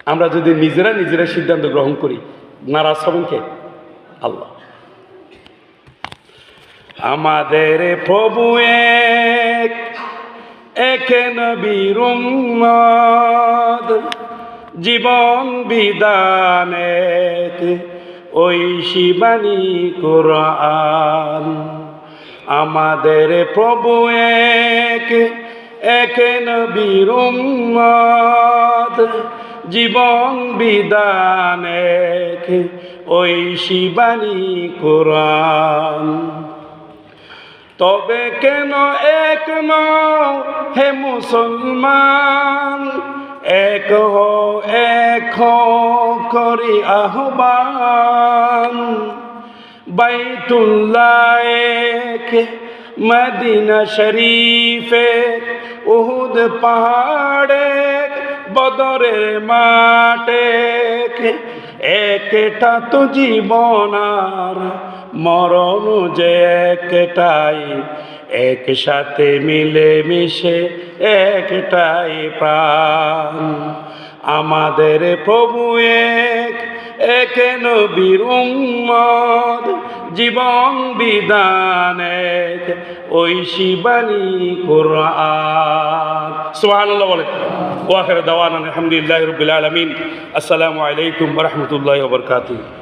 আমরা যদি নিজেরা সিদ্ধান্ত গ্রহণ করি, নারাজ হবেন কে? আল্লাহ। আমাদের প্রভু এক, একে নবীর উম্মত, জীবন বিধান এক, ওই শিবানী কোরআন। আমাদের প্রভু এক, একে নবীর উম্মত, জীবন বিধান এক, ওই শিবানী কোরআন। তবে কেন এক নও হে মুসলমান, এক করি আহ্বান। বাইতুল্লাহ এক, মদিনা শরীফ এক, উহুদ পাহাড় এক, বদরের মাঠ এক, একটা তো জীবন আর মরণ যে একটাই, একসাথে মিলে মিশে একটাই প্রাণ। আমাদের প্রভু এক, একে নবীর উম্মত, জীবন বিধান এক, ওই শিবানী কোরআন। সুবহানাল্লাহ বলে। ওয়া আখিরু দাওয়ানা আলহামদুলিল্লাহি রাব্বিল আলামিন। আসসালামু আলাইকুম ওয়া রাহমাতুল্লাহি ওয়া বারাকাতুহু।